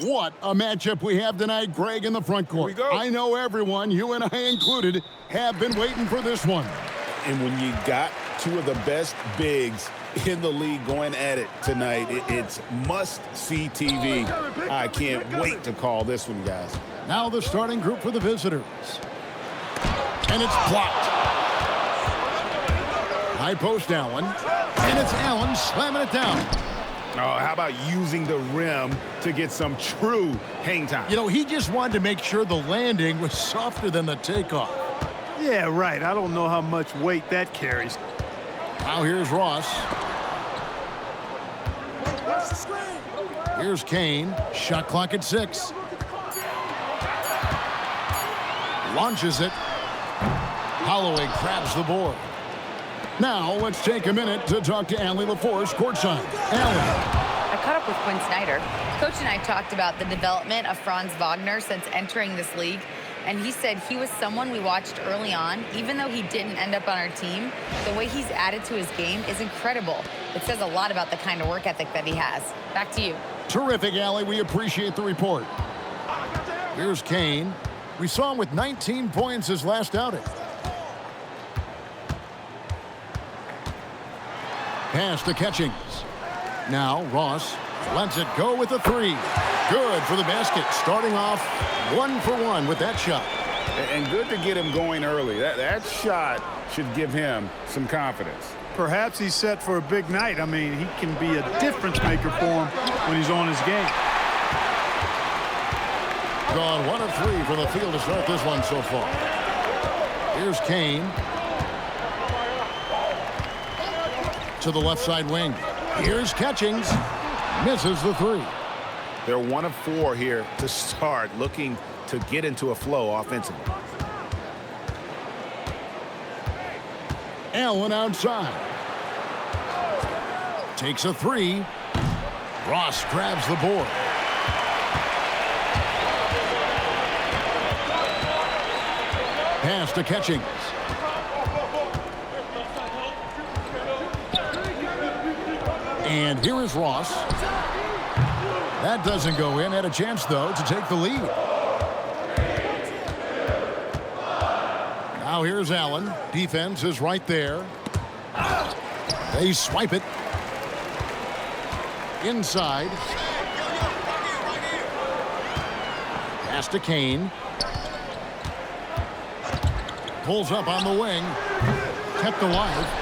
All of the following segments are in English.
What a matchup we have tonight, Greg, in the front court. Here we go. I know everyone, you and I included, have been waiting for this one. And when you got two of the best bigs in the league going at it tonight, it's must-see TV. I can't wait to call this one, guys. Now the starting group for the visitors. And it's blocked. High post Allen. And it's Allen slamming it down. Oh, how about using the rim to get some true hang time? You know, he just wanted to make sure the landing was softer than the takeoff. Yeah, right. I don't know how much weight that carries. Now here's Ross. Here's Kane. Shot clock at 6. Launches it. Holloway grabs the board. Now let's take a minute to talk to Allie LaForce courtside. Allie. I caught up with Quinn Snyder. Coach and I talked about the development of Franz Wagner since entering this league, and he said he was someone we watched early on. Even though he didn't end up on our team, the way he's added to his game is incredible. It says a lot about the kind of work ethic that he has. Back to you. Terrific, Allie. We appreciate the report. Here's Kane. We saw him with 19 points his last outing. Pass to Catchings. Now Ross lets it go with a 3. Good for the basket. Starting off 1 for 1 with that shot. And good to get him going early. That shot should give him some confidence. Perhaps he's set for a big night. I mean, he can be a difference maker for him when he's on his game. Gone 1 of 3 from the field to start this one so far. Here's Kane. To the left side wing. Here's Catchings. Misses the 3. They're 1 of 4 here to start, looking to get into a flow offensively. Allen outside. Takes a 3. Ross grabs the board. Pass to Catchings. And here is Ross. That doesn't go in. Had a chance, though, to take the lead. Now here's Allen. Defense is right there. They swipe it. Inside. Pass to Kane. Pulls up on the wing. Kept alive.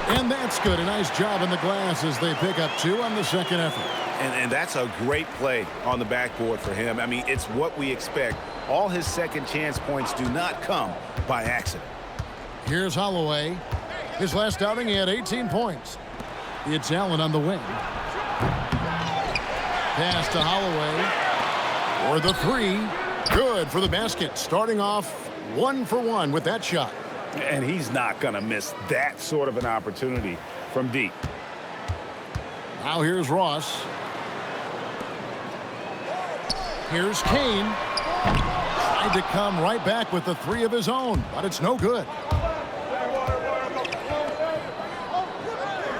And that's good. A nice job in the glass as they pick up 2 on the second effort. And that's a great play on the backboard for him. I mean, it's what we expect. All his second chance points do not come by accident. Here's Holloway. His last outing, he had 18 points. It's Allen on the wing. Pass to Holloway. For the 3. Good for the basket. Starting off 1 for 1 with that shot. And he's not going to miss that sort of an opportunity from deep. Now here's Ross. Here's Kane. Tried to come right back with the 3 of his own, but it's no good.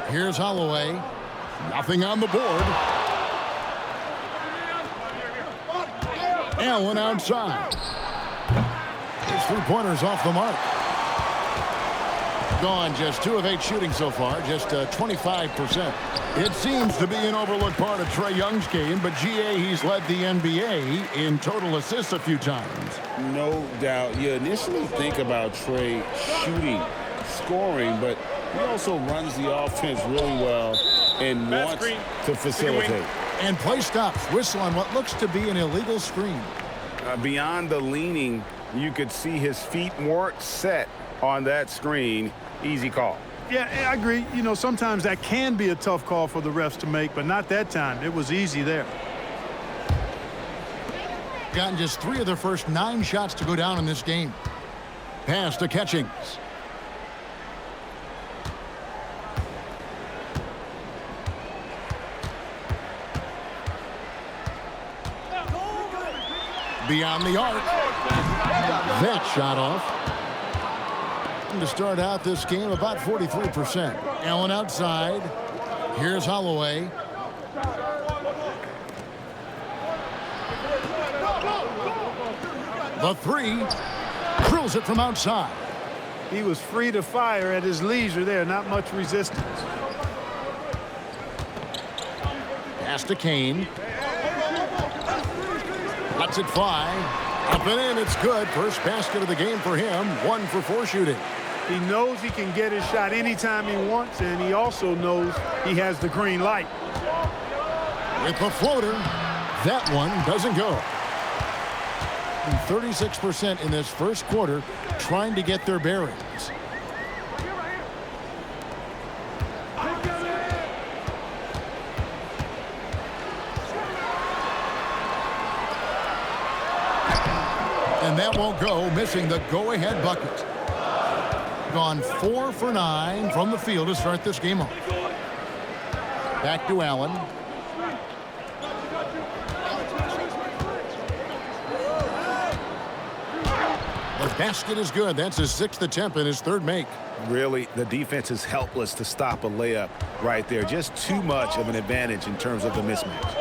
Here's Holloway. Nothing on the board. Allen outside. His 3-pointers off the mark. Gone just 2 of 8 shooting so far, just 25%. It seems to be an overlooked part of Trae Young's game, but GA, he's led the NBA in total assists a few times. No doubt. You initially think about Trae shooting, scoring, but he also runs the offense really well and wants to facilitate. And play stops. Whistle on what looks to be an illegal screen. Beyond the leaning, you could see his feet weren't set on that screen. Easy call. Yeah, I agree. You know, sometimes that can be a tough call for the refs to make, but not that time. It was easy there. Gotten just 3 of their first 9 shots to go down in this game. Pass to Catchings. Beyond the arc. That shot off. To start out this game, about 43%. Allen outside. Here's Holloway. The three. Drills it from outside. He was free to fire at his leisure there. Not much resistance. Pass to Kane. Lets it fly. Up and in. It's good. First basket of the game for him. 1 for 4 shooting. He knows he can get his shot anytime he wants, and he also knows he has the green light. With the floater, that one doesn't go. 36% in this first quarter, trying to get their bearings. And that won't go, missing the go-ahead bucket. Gone 4 for 9 from the field to start this game off. Back to Allen. The basket is good. That's his 6th attempt and his 3rd make. Really, the defense is helpless to stop a layup right there. Just too much of an advantage in terms of the mismatch.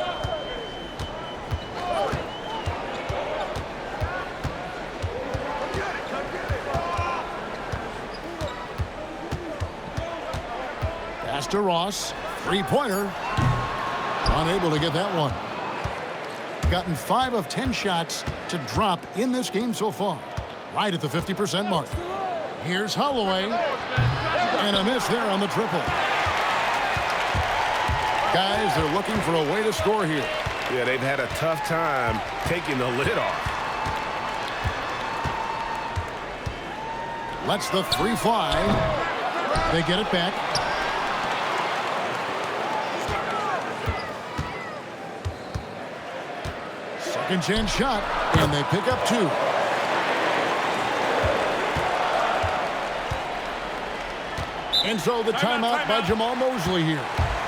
Pass to Ross. 3-pointer. Unable to get that one. Gotten 5 of 10 shots to drop in this game so far. Right at the 50% mark. Here's Holloway. And a miss there on the triple. Guys, they're looking for a way to score here. Yeah, they've had a tough time taking the lid off. Lets the 3 fly. They get it back. Second chance shot, and they pick up 2. And so the timeout by Jamal Mosley here.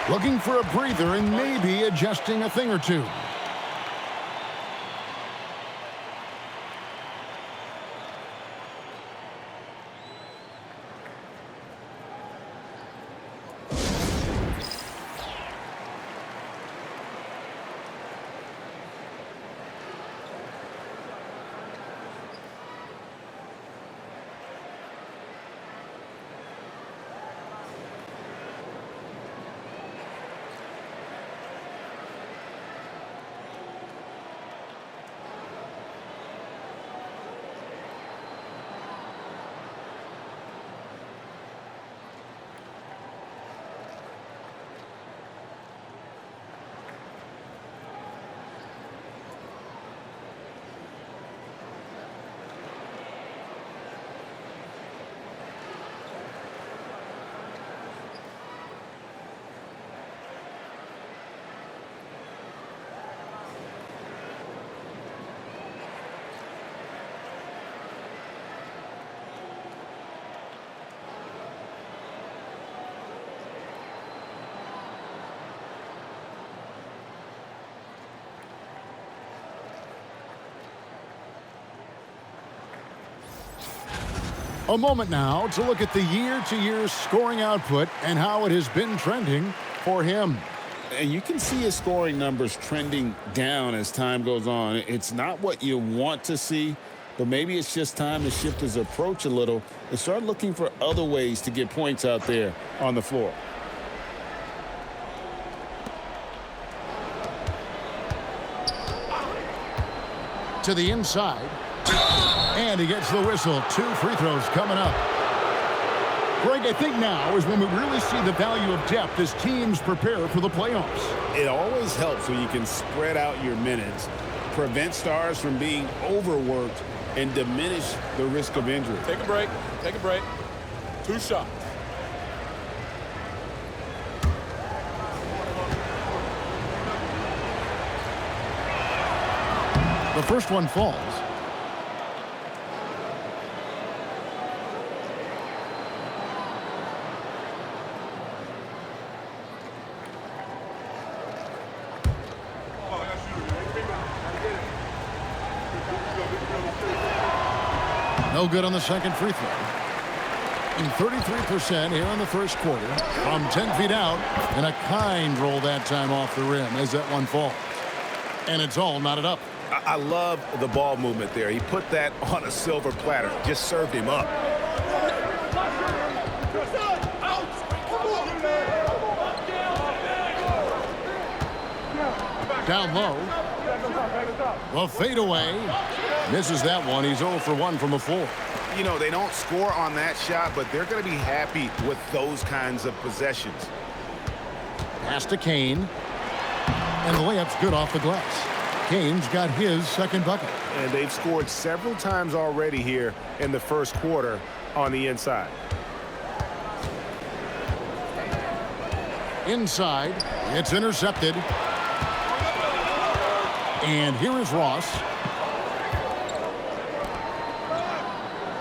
Looking for a breather and maybe adjusting a thing or two. A moment now to look at the year-to-year scoring output and how it has been trending for him. And you can see his scoring numbers trending down as time goes on. It's not what you want to see, but maybe it's just time to shift his approach a little and start looking for other ways to get points out there on the floor. To the inside. And he gets the whistle. 2 free throws coming up. Greg, I think now is when we really see the value of depth as teams prepare for the playoffs. It always helps when you can spread out your minutes, prevent stars from being overworked, and diminish the risk of injury. Take a break. Take a break. 2 shots. The first one falls. No good on the second free throw. And 33% here in the first quarter from 10 feet out. And a kind roll that time off the rim as that one falls. And it's all knotted up. I love the ball movement there. He put that on a silver platter, just served him up. Down low. The fadeaway. Misses that one. He's 0 for 1 from the floor. You know, they don't score on that shot, but they're going to be happy with those kinds of possessions. Pass to Kane. And the layup's good off the glass. Kane's got his second bucket. And they've scored several times already here in the first quarter on the inside. Inside. It's intercepted. And here is Ross.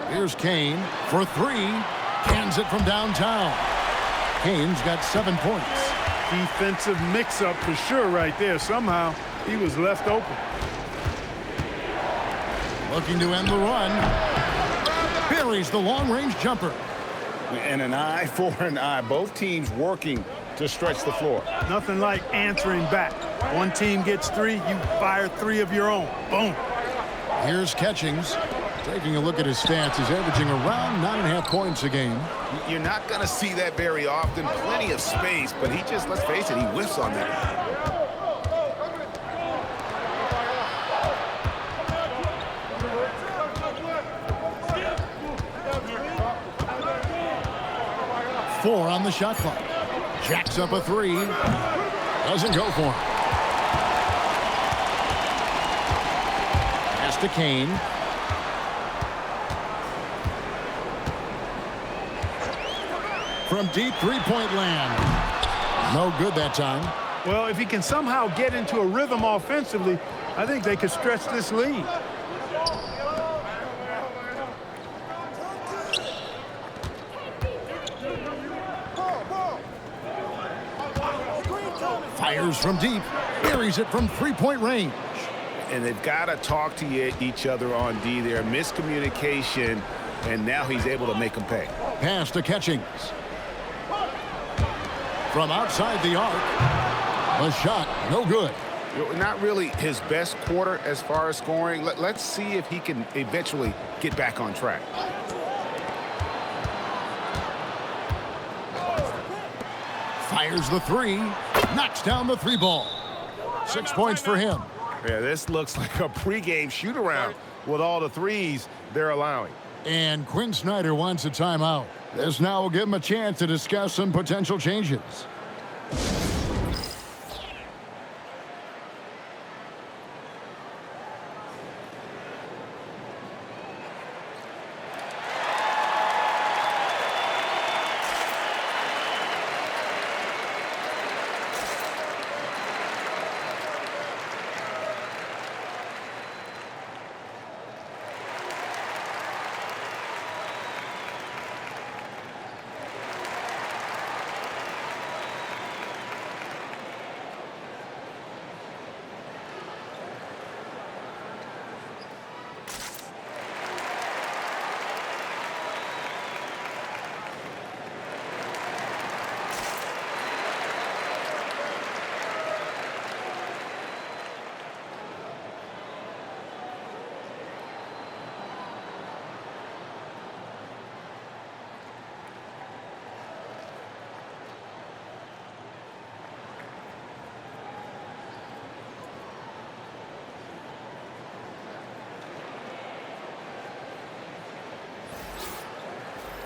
Here's Kane for 3. Cans it from downtown. Kane's got 7 points. Defensive mix-up for sure right there. Somehow he was left open. Looking to end the run. Buries the long-range jumper. And an eye for an eye. Both teams working to stretch the floor. Nothing like answering back. One team gets 3, you fire 3 of your own. Boom. Here's Catchings. Taking a look at his stats, he's averaging around 9.5 points a game. You're not going to see that very often. Plenty of space, but he just, let's face it, he whiffs on that. Four on the shot clock. Jacks up a 3. Doesn't go for him. Pass to Kane. From deep three-point land. No good that time. Well, if he can somehow get into a rhythm offensively, I think they could stretch this lead. Fires from deep. Buries it from three-point range. And they've got to talk to each other on D there. Miscommunication, and now he's able to make them pay. Pass to Catchings. From outside the arc. A shot, no good. Not really his best quarter as far as scoring. Let's see if he can eventually get back on track. Fires the 3. Knocks down the 3 ball. 6 points for him. Yeah, this looks like a pregame shoot-around with all the threes they're allowing. And Quinn Snyder wants a timeout. This now will give him a chance to discuss some potential changes.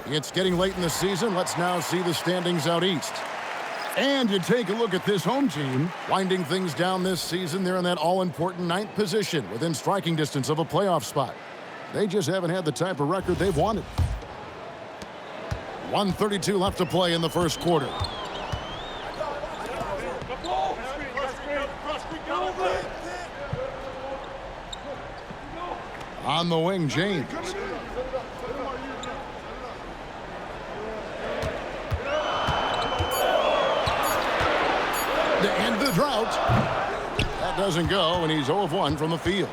It's getting late in the season. Let's now see the standings out east. And you take a look at this home team, winding things down this season. They're in that all-important 9th position within striking distance of a playoff spot. They just haven't had the type of record they've wanted. 1:32 left to play in the first quarter. On the wing, James. To end the drought. That doesn't go, and he's 0 of 1 from the field.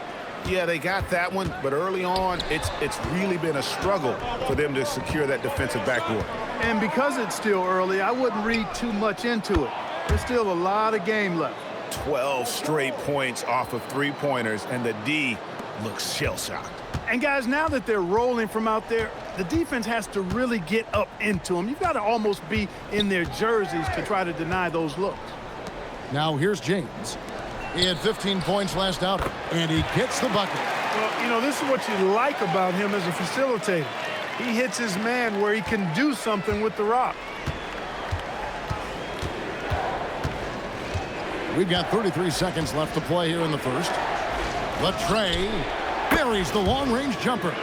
Yeah, they got that one, but early on, it's really been a struggle for them to secure that defensive backboard. And because it's still early, I wouldn't read too much into it. There's still a lot of game left. 12 straight points off of three-pointers, and the D looks shell-shocked. And, guys, now that they're rolling from out there, the defense has to really get up into them. You've got to almost be in their jerseys to try to deny those looks. Now here's James. He had 15 points last outing, and he gets the bucket. Well, you know, this is what you like about him as a facilitator. He hits his man where he can do something with the rock. We've got 33 seconds left to play here in the first. Latrey buries the long-range jumper.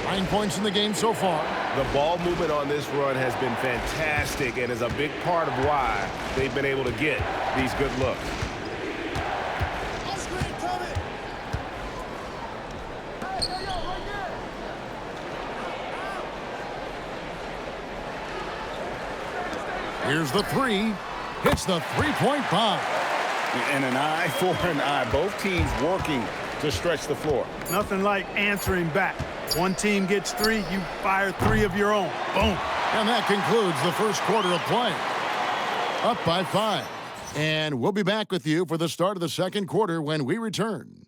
9 points in the game so far. The ball movement on this run has been fantastic and is a big part of why they've been able to get these good looks. Here's the three. Hits the three-point bomb. And an eye for an eye. Both teams working to stretch the floor. Nothing like answering back. One team gets three, you fire three of your own. Boom. And that concludes the first quarter of play. Up by 5. And we'll be back with you for the start of the second quarter when we return.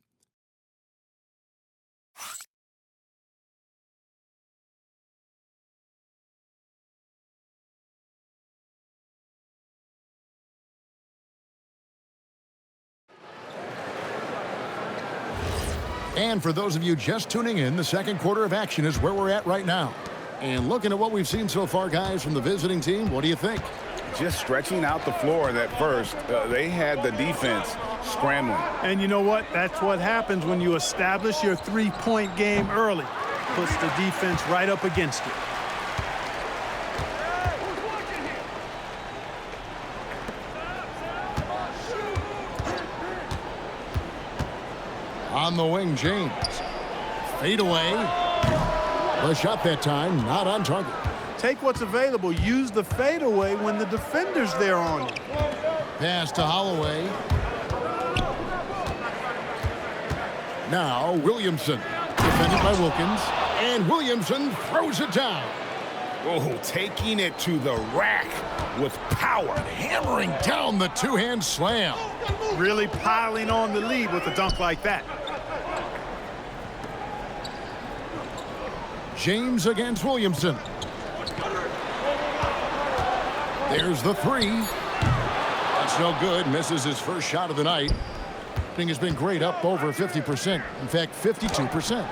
And for those of you just tuning in, the second quarter of action is where we're at right now. And looking at what we've seen so far, guys, from the visiting team, what do you think? Just stretching out the floor in that first. They had the defense scrambling. And you know what? That's what happens when you establish your three-point game early. Puts the defense right up against it. On the wing, James. Fade away. The shot that time, not on target. Take what's available. Use the fadeaway when the defender's there on you. Pass to Holloway. Now Williamson. Defended by Wilkins. And Williamson throws it down. Oh, taking it to the rack with power. Hammering down the two-hand slam. Really piling on the lead with a dunk like that. James against Williamson. There's the three. That's no good. Misses his first shot of the night. Thing has been great, up over 50%. In fact, 52%.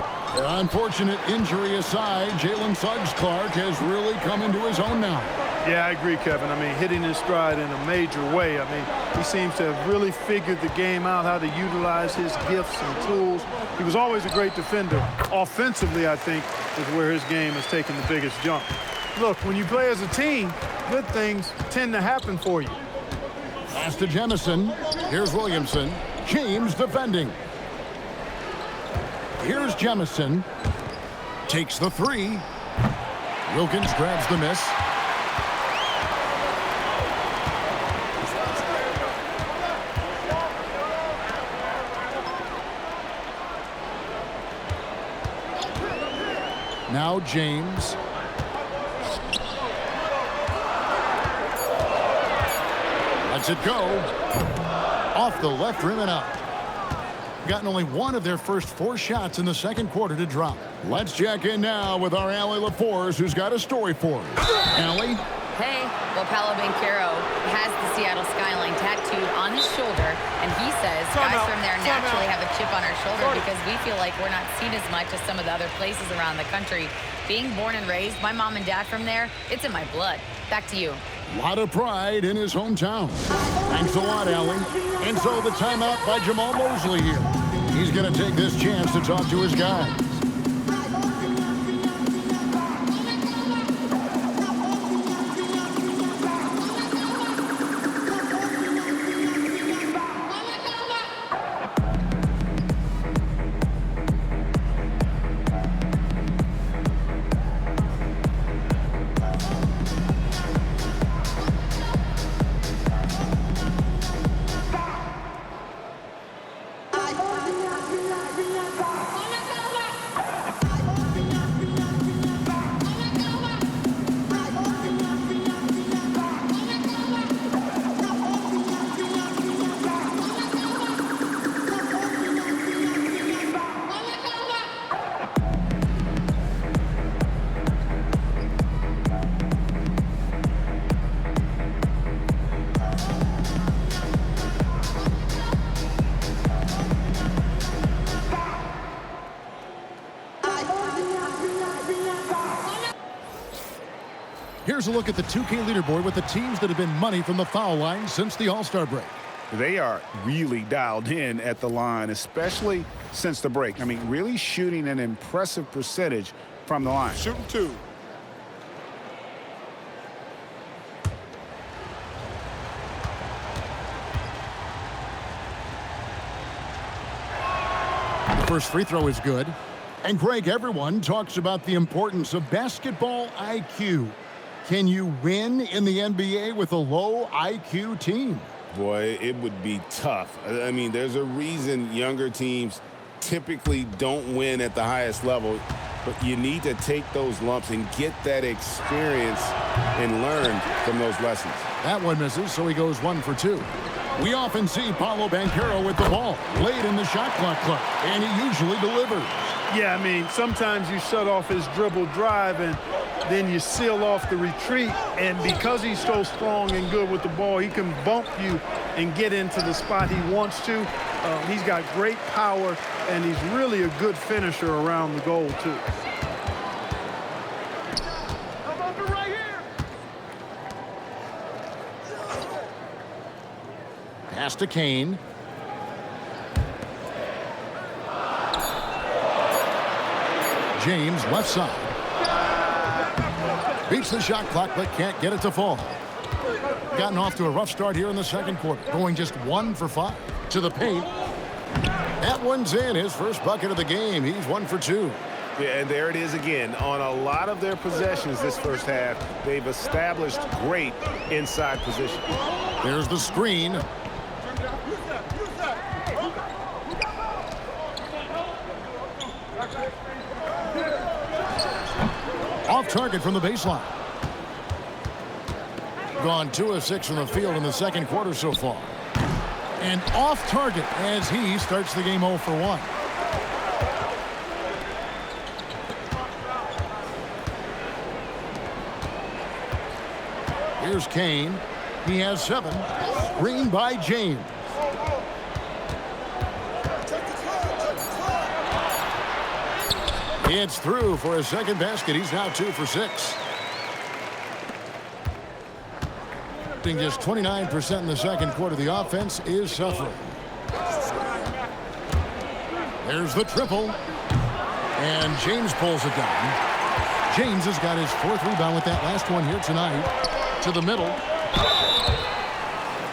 Unfortunate injury aside, Jalen Suggs-Clark has really come into his own now. Yeah, I agree, Kevin. I mean, hitting his stride in a major way. I mean, he seems to have really figured the game out, how to utilize his gifts and tools. He was always a great defender. Offensively, I think, is where his game has taken the biggest jump. Look, when you play as a team, good things tend to happen for you. Pass to Jemison. Here's Williamson. James defending. Here's Jemison. Takes the three. Wilkins grabs the miss. Now James. Lets it go. Off the left rim and out. Gotten only one of their first 4 shots in the second quarter to drop. Let's check in now with our Allie LaForce, who's got a story for us. Allie? Hey, well, Paolo Banchero has the Seattle skyline tattooed on his shoulder, and he says guys from there naturally have a chip on our shoulder because we feel like we're not seen as much as some of the other places around the country. Being born and raised, my mom and dad from there, it's in my blood. Back to you. A lot of pride in his hometown. Thanks a lot, Allie. And so the timeout by Jamal Mosley here. He's going to take this chance to talk to his guys. Here's a look at the 2K leaderboard with the teams that have been money from the foul line since the All-Star break. They are really dialed in at the line, especially since the break. I mean, really shooting an impressive percentage from the line. Shooting 2. The first free throw is good. And Greg, everyone talks about the importance of basketball IQ. Can you win in the NBA with a low IQ team? Boy, it would be tough. I mean, there's a reason younger teams typically don't win at the highest level, but you need to take those lumps and get that experience and learn from those lessons. That one misses, so he goes 1 for 2. We often see Paolo Banchero with the ball late in the shot clock club, and he usually delivers. Yeah, I mean, sometimes you shut off his dribble drive and then you seal off the retreat. And because he's so strong and good with the ball, he can bump you and get into the spot he wants to. He's got great power, and he's really a good finisher around the goal, too. Pass to Kane. James left side. Beats the shot clock but can't get it to fall. Gotten off to a rough start here in the second quarter, going just 1 for 5. To the paint. That one's in, his first bucket of the game. He's 1 for 2. Yeah, and there it is again. On a lot of their possessions this first half, they've established great inside position. There's the screen. Off target from the baseline. Gone 2 of 6 from the field in the second quarter so far. And off target as he starts the game 0 for 1. Here's Kane. He has 7. Screen by James. It's through for his second basket. He's now 2 for 6. Just 29% in the second quarter. The offense is suffering. There's the triple. And James pulls it down. James has got his 4th rebound with that last one here tonight. To the middle.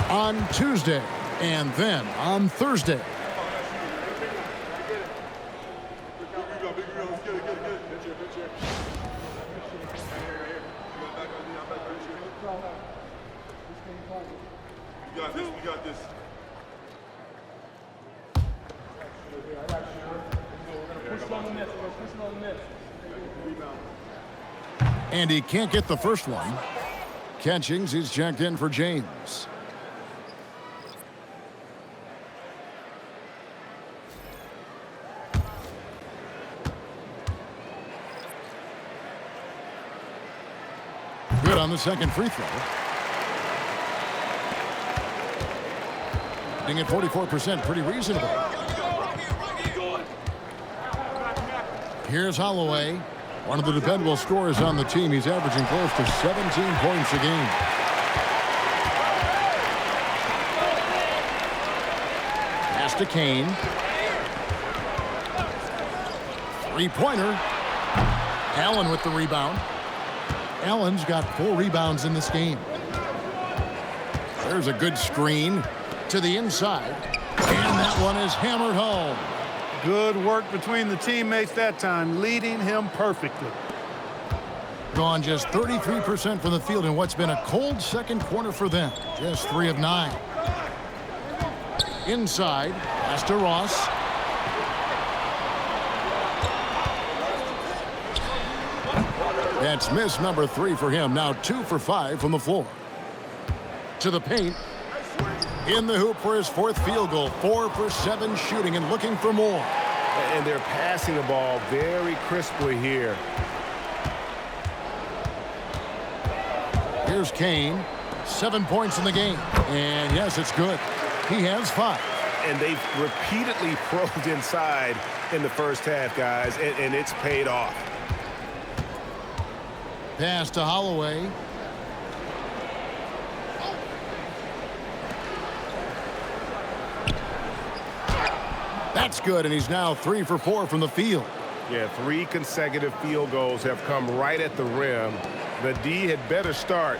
On Tuesday. And then on Thursday. We got this. And he can't get the first one. Catchings, he's checked in for James. Good on the second free throw. Hitting at 44%, pretty reasonable. Here's Holloway, one of the dependable scorers on the team. He's averaging close to 17 points a game. Pass to Kane. 3-pointer. Allen with the rebound. Allen's got 4 rebounds in this game. There's a good screen to the inside. And that one is hammered home. Good work between the teammates that time, leading him perfectly. Gone just 33% from the field in what's been a cold second quarter for them. Just 3 of 9. Inside, pass to Ross. That's miss number 3 for him. Now 2 for 5 from the floor. To the paint. In the hoop for his 4th field goal. 4 for 7 shooting and looking for more. And they're passing the ball very crisply here. Here's Kane. 7 points in the game. And yes, it's good. He has 5. And they've repeatedly probed inside in the first half, guys, and it's paid off. Pass to Holloway. That's good, and he's now 3 for 4 from the field. Yeah, 3 consecutive field goals have come right at the rim. The D had better start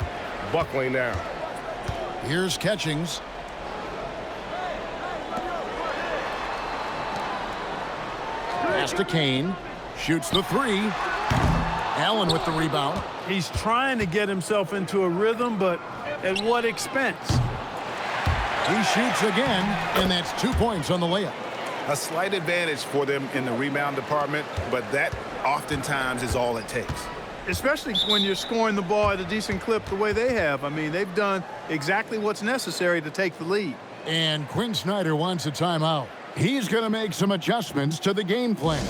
buckling down. Here's Catchings. Pass to Kane. Shoots the 3. Allen with the rebound. He's trying to get himself into a rhythm, but at what expense? He shoots again, and that's 2 points on the layup. A slight advantage for them in the rebound department, but that oftentimes is all it takes. Especially when you're scoring the ball at a decent clip the way they have. I mean, they've done exactly what's necessary to take the lead. And Quinn Snyder wants a timeout. He's going to make some adjustments to the game plan.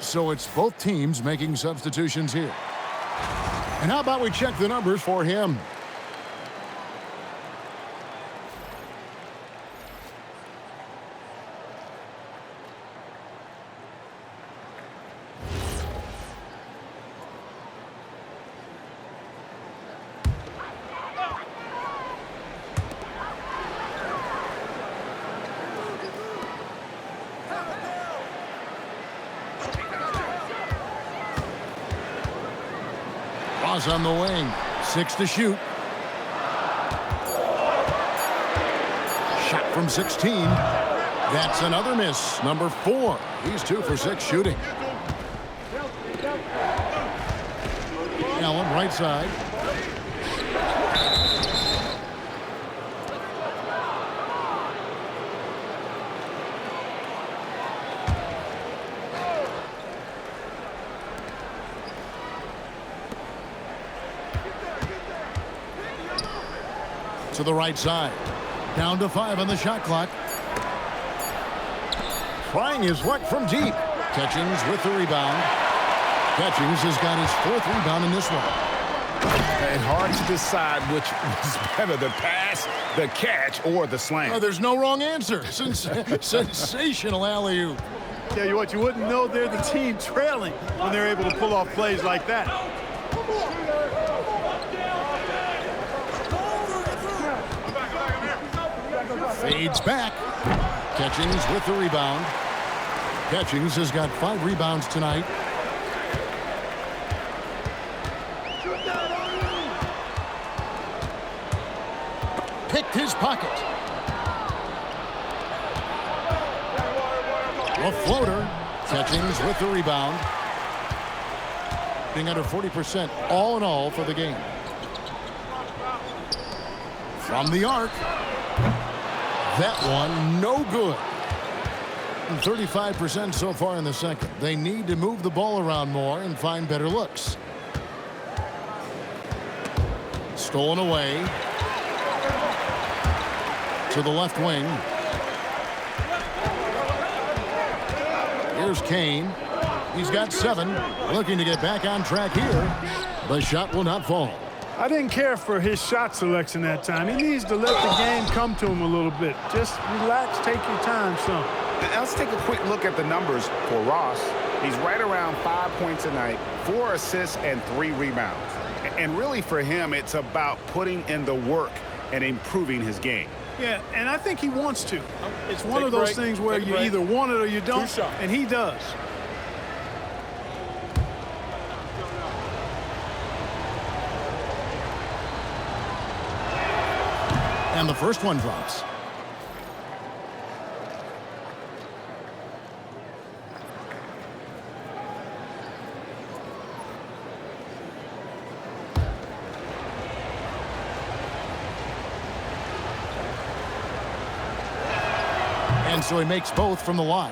So it's both teams making substitutions here. And how about we check the numbers for him? On the wing, 6 to shoot. Shot from 16. That's another miss. Number 4. He's 2 for 6 shooting. Allen right side. To the right side. Down to 5 on the shot clock. Trying his luck from deep. Catchings with the rebound. Catchings has got his 4th rebound in this one. And hard to decide which was better, the pass, the catch, or the slam. Oh, there's no wrong answer. Sensational alley-oop. Tell you what, you wouldn't know they're the team trailing when they're able to pull off plays like that. Fades back. Catchings with the rebound. Catchings has got 5 rebounds tonight. Picked his pocket. A floater. Catchings with the rebound. Being under 40% all in all for the game. From the arc. That one, no good. 35% so far in the second. They need to move the ball around more and find better looks. Stolen away. To the left wing. Here's Kane. He's got 7. Looking to get back on track here. The shot will not fall. I didn't care for his shot selection that time. He needs to let the game come to him a little bit. Just relax, take your time some. Let's take a quick look at the numbers for Ross. He's right around 5 points a night, 4 assists, and 3 rebounds. And really for him, it's about putting in the work and improving his game. Yeah, and I think he wants to. It's one of those things where you either want it or you don't, and he does. And the first one drops. And so he makes both from the line.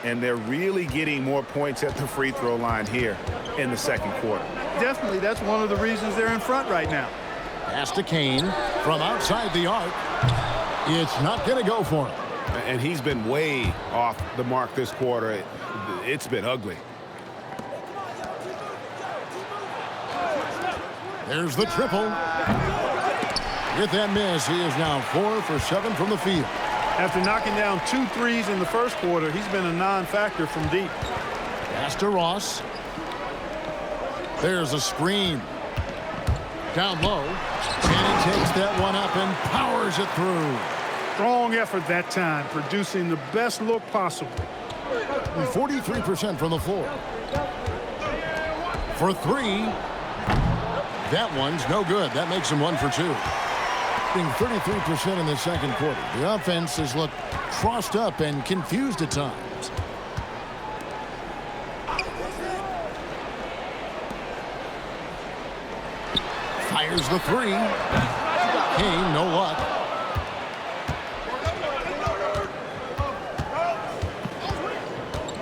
And they're really getting more points at the free throw line here in the second quarter. Definitely, that's one of the reasons they're in front right now. Pass to Kane from outside the arc. It's not going to go for him. And he's been way off the mark this quarter. It's been ugly. There's the triple. With that miss, he is now 4 for 7 from the field. After knocking down 2 threes in the first quarter, he's been a non-factor from deep. Pass to Ross. There's a screen. Down low. And he takes that one up and powers it through. Strong effort that time, producing the best look possible. 43% from the floor. For 3. That one's no good. That makes him 1 for 2. 33% in the second quarter. The offense has looked crossed up and confused at times. Fires the 3. Kane, no luck.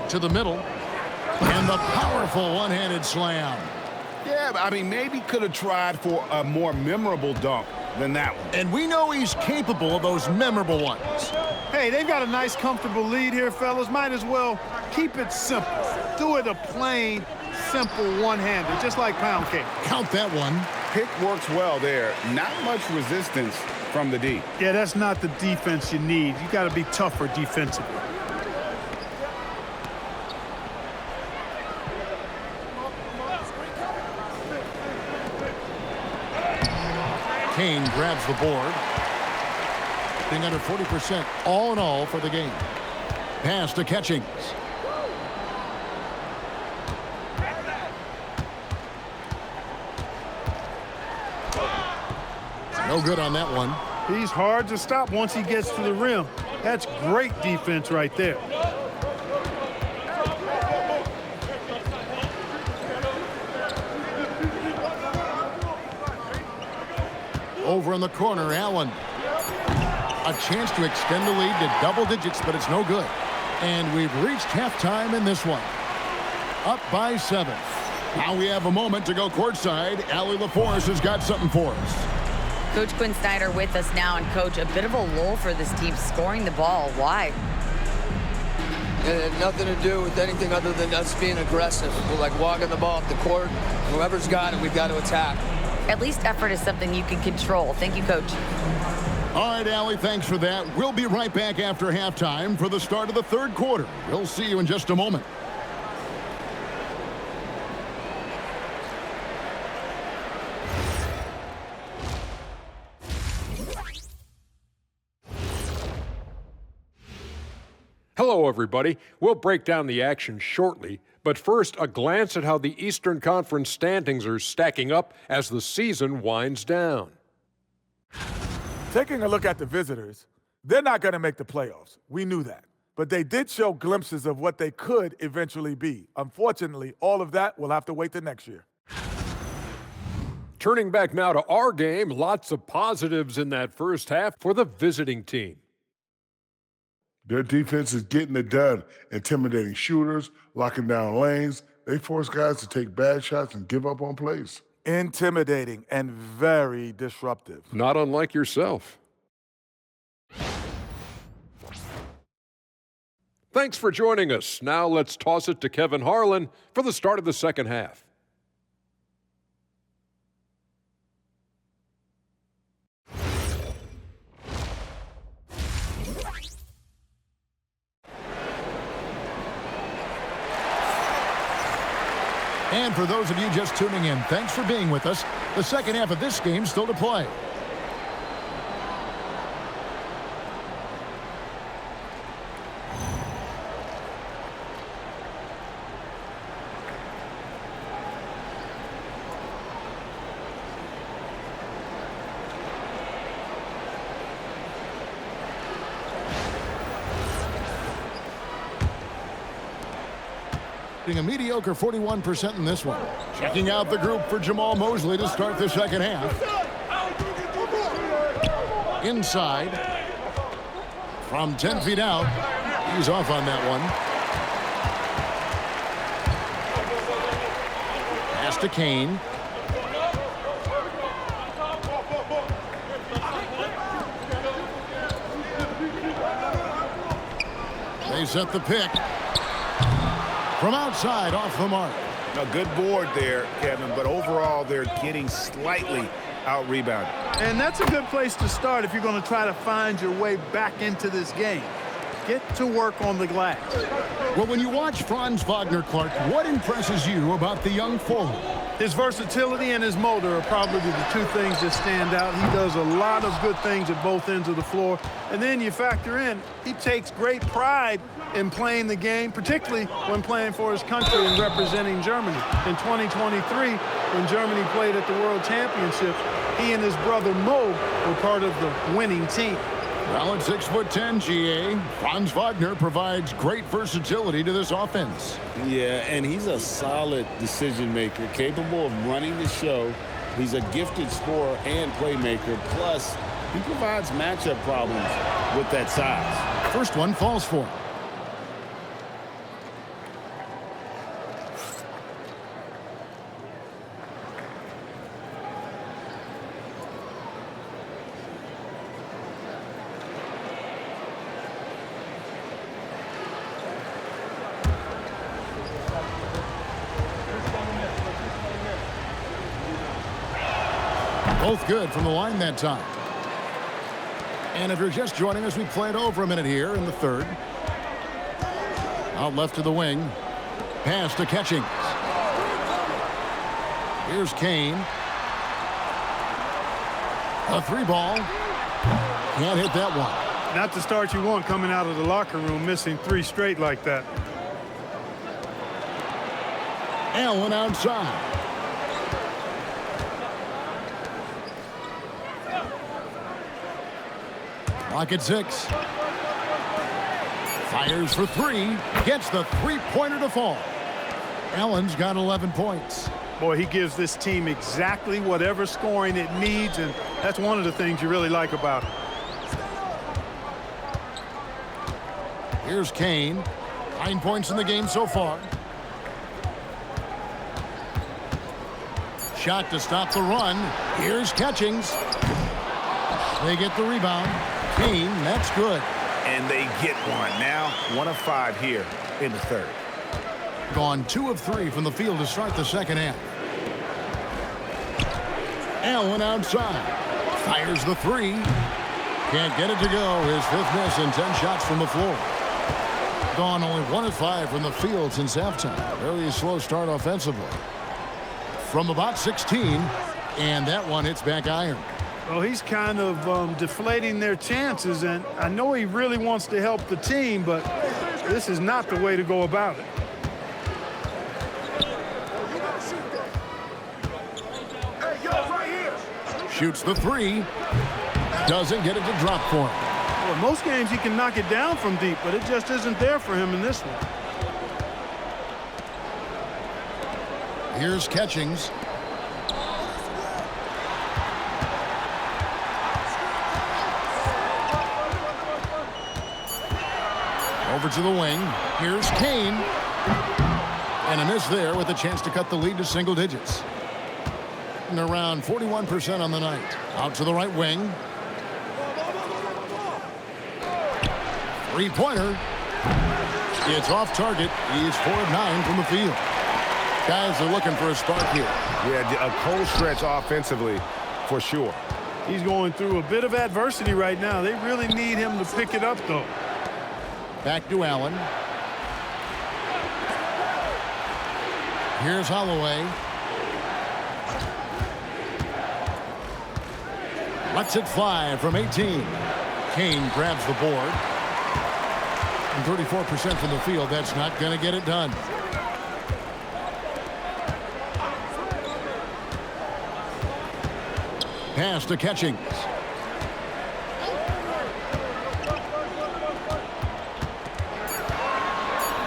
To the middle. And the powerful one-handed slam. Yeah, I mean, maybe could have tried for a more memorable dunk than that one. And we know he's capable of those memorable ones. Hey, they've got a nice, comfortable lead here, fellas. Might as well keep it simple. Do it a plain, simple one-hander, just like pound cake. Count that one. Pick works well there. Not much resistance from the D. Yeah, that's not the defense you need. You got to be tougher defensively. Kane grabs the board. Being under 40% all in all for the game. Pass to Catchings. No good on that one. He's hard to stop once he gets to the rim. That's great defense right there. Over in the corner, Allen. A chance to extend the lead to double digits, but it's no good. And we've reached halftime in this one. Up by 7. Now we have a moment to go courtside. Allie LaForce has got something for us. Coach Quinn Snyder with us now. And, Coach, a bit of a lull for this team scoring the ball. Why? It had nothing to do with anything other than us being aggressive. We're like walking the ball up the court. Whoever's got it, we've got to attack. At least effort is something you can control. Thank you, Coach. All right, Allie, thanks for that. We'll be right back after halftime for the start of the third quarter. We'll see you in just a moment. Hello, everybody. We'll break down the action shortly, but first, a glance at how the Eastern Conference standings are stacking up as the season winds down. Taking a look at the visitors, they're not going to make the playoffs. We knew that. But they did show glimpses of what they could eventually be. Unfortunately, all of that will have to wait till next year. Turning back now to our game, lots of positives in that first half for the visiting team. Their defense is getting it done, intimidating shooters, locking down lanes. They force guys to take bad shots and give up on plays. Intimidating and very disruptive. Not unlike yourself. Thanks for joining us. Now let's toss it to Kevin Harlan for the start of the second half. And for those of you just tuning in, thanks for being with us. The second half of this game still to play. Being a mediocre 41% in this one. Checking out the group for Jamal Mosley to start the second half. Inside. From 10 feet out. He's off on that one. Pass to Kane. They set the pick. From outside, off the mark. A good board there, Kevin, but overall they're getting slightly out-rebounded. And that's a good place to start if you're going to try to find your way back into this game. Get to work on the glass. Well, when you watch Franz Wagner, Clark, what impresses you about the young forward? His versatility and his motor are probably the two things that stand out. He does a lot of good things at both ends of the floor. And then you factor in, he takes great pride in playing the game, particularly when playing for his country and representing Germany. In 2023, when Germany played at the World Championships, he and his brother Mo were part of the winning team. Well, at 6'10", GA, Franz Wagner provides great versatility to this offense. Yeah, and he's a solid decision maker, capable of running the show. He's a gifted scorer and playmaker. Plus, he provides matchup problems with that size. First one falls for him. Both good from the line that time. And if you're just joining us, we played over a minute here in the third. Out left to the wing. Pass to Catchings. Here's Kane. A three ball. Can't hit that one. Not the start you want coming out of the locker room, missing three straight like that. Allen outside. Clock at 6. Fires for three. Gets the three-pointer to fall. Allen's got 11 points. Boy, he gives this team exactly whatever scoring it needs, and that's one of the things you really like about him. Here's Kane. 9 points in the game so far. Shot to stop the run. Here's Catchings. They get the rebound. Kane, that's good. And they get one. Now 1 of 5 here in the third. Gone 2 of 3 from the field to start the second half. Allen outside. Fires the three. Can't get it to go. His 5th miss and 10 shots from the floor. Gone only 1 of 5 from the field since halftime. Very slow start offensively. From about 16, and that one hits back iron. Well, he's kind of deflating their chances, and I know he really wants to help the team, but this is not the way to go about it. Shoots the three. Doesn't get it to drop for him. Well, most games he can knock it down from deep, but it just isn't there for him in this one. Here's Catchings. Over to the wing. Here's Kane. And a miss there with a chance to cut the lead to single digits. And around 41% on the night. Out to the right wing. Three-pointer. It's off target. He's 4 of 9 from the field. Guys are looking for a spark here. Yeah, a cold stretch offensively for sure. He's going through a bit of adversity right now. They really need him to pick it up, though. Back to Allen. Here's Holloway. Lets it fly from 18. Kane grabs the board. And 34% from the field. That's not going to get it done. Pass to Catchings.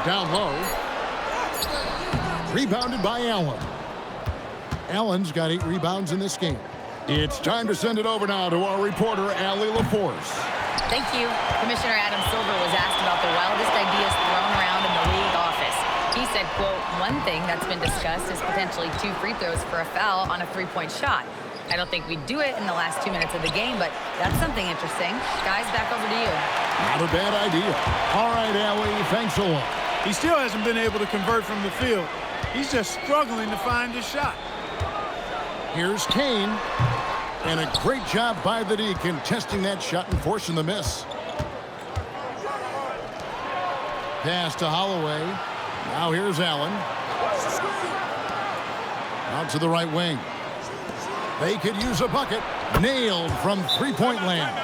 Down low. Rebounded by Allen. Allen's got 8 rebounds in this game. It's time to send it over now to our reporter, Allie LaForce. Thank you. Commissioner Adam Silver was asked about the wildest ideas thrown around in the league office. He said, quote, "One thing that's been discussed is potentially 2 free throws for a foul on a 3-point shot. I don't think we'd do it in the last 2 minutes of the game, but that's something interesting." Guys, back over to you. Not a bad idea. All right, Allie, thanks a lot. He still hasn't been able to convert from the field. He's just struggling to find his shot. Here's Kane. And a great job by the D contesting that shot and forcing the miss. Pass to Holloway. Now here's Allen. Out to the right wing. They could use a bucket. Nailed from three-point land.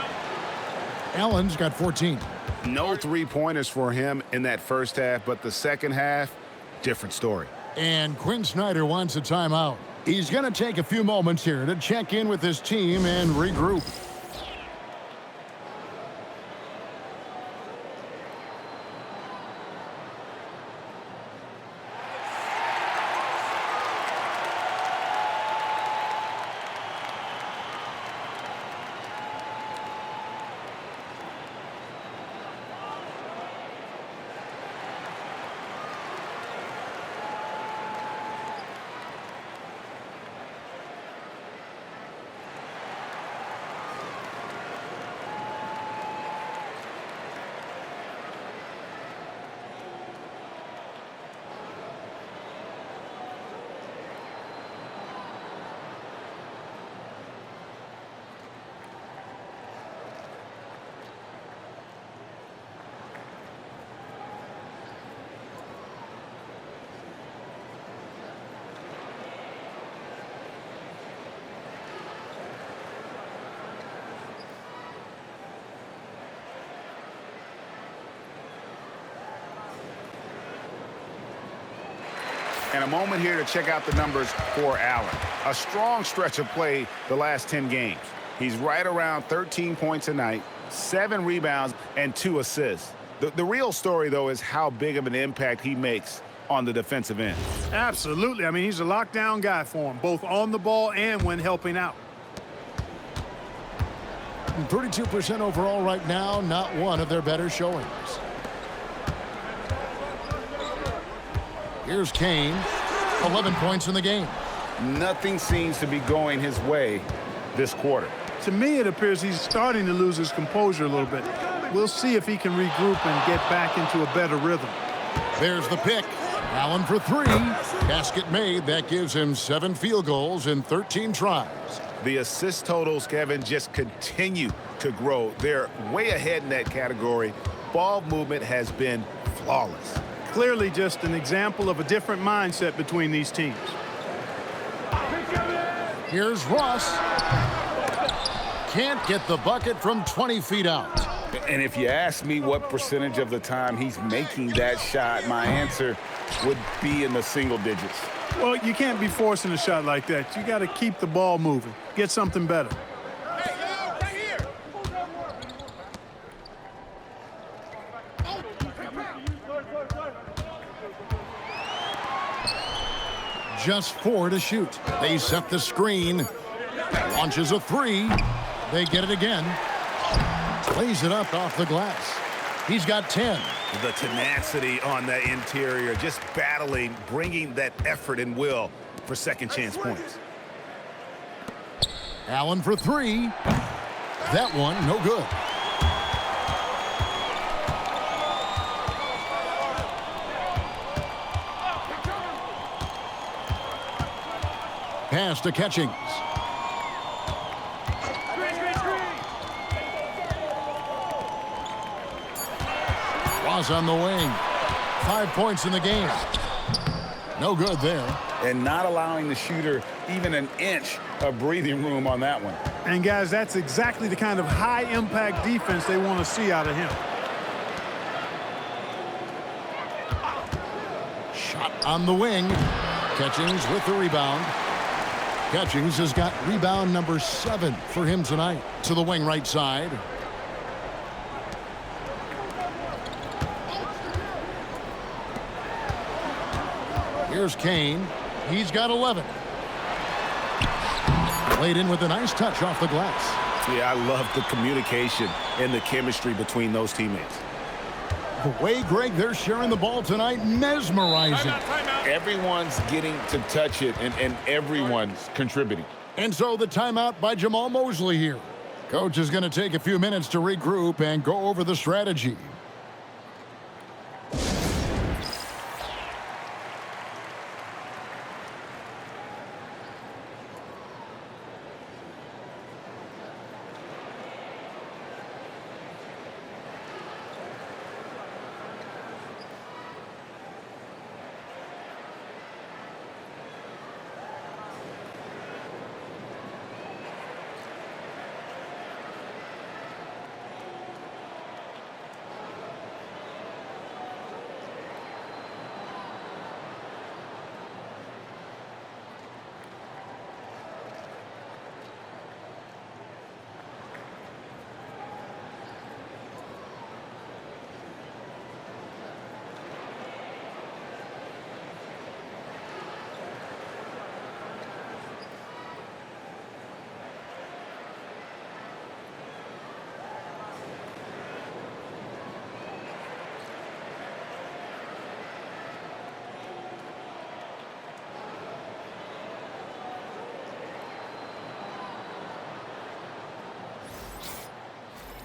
Allen's got 14. No three-pointers for him in that first half, but the second half, different story. And Quinn Snyder wants a timeout. He's going to take a few moments here to check in with his team and regroup. And a moment here to check out the numbers for Allen. A strong stretch of play the last 10 games. He's right around 13 points a night, 7 rebounds, and 2 assists. The real story, though, is how big of an impact he makes on the defensive end. Absolutely. I mean, he's a lockdown guy for him, both on the ball and when helping out. 32% overall right now, not one of their better showings. Here's Kane, 11 points in the game. Nothing seems to be going his way this quarter. To me, it appears he's starting to lose his composure a little bit. We'll see if he can regroup and get back into a better rhythm. There's the pick. Allen for 3. Basket made. That gives him 7 field goals in 13 tries. The assist totals, Kevin, just continue to grow. They're way ahead in that category. Ball movement has been flawless. Clearly just an example of a different mindset between these teams. Here's Ross. Can't get the bucket from 20 feet out. And if you ask me what percentage of the time he's making that shot, my answer would be in the single digits. Well, you can't be forcing a shot like that. You got to keep the ball moving. Get something better. Just 4 to shoot. They set the screen. Launches a 3. They get it again. Plays it up off the glass. He's got 10. The tenacity on that interior, just battling, bringing that effort and will for second chance points. Allen for 3. That one, no good. Pass to Catchings. Ross on the wing. 5 points in the game. No good there. And not allowing the shooter even an inch of breathing room on that one. And, guys, that's exactly the kind of high-impact defense they want to see out of him. Shot on the wing. Catchings with the rebound. Catchings has got rebound number 7 for him tonight. To the wing right side. Here's Kane. He's got 11. Played in with a nice touch off the glass. Yeah, I love the communication and the chemistry between those teammates. The way, Greg, they're sharing the ball tonight, mesmerizing. Everyone's getting to touch it, and everyone's contributing. And so the timeout by Jamal Mosley here. Coach is going to take a few minutes to regroup and go over the strategy.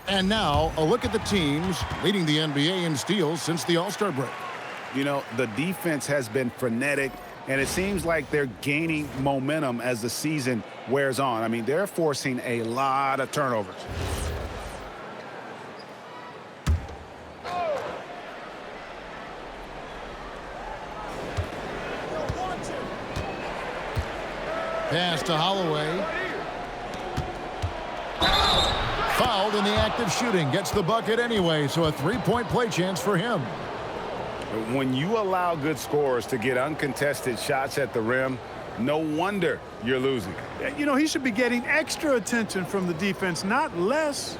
And now, a look at the teams leading the NBA in steals since the All-Star break. You know, the defense has been frenetic, and it seems like they're gaining momentum as the season wears on. I mean, they're forcing a lot of turnovers. Pass to Holloway. Fouled in the act of shooting. Gets the bucket anyway, so a three-point play chance for him. When you allow good scorers to get uncontested shots at the rim, no wonder you're losing. You know, he should be getting extra attention from the defense, not less.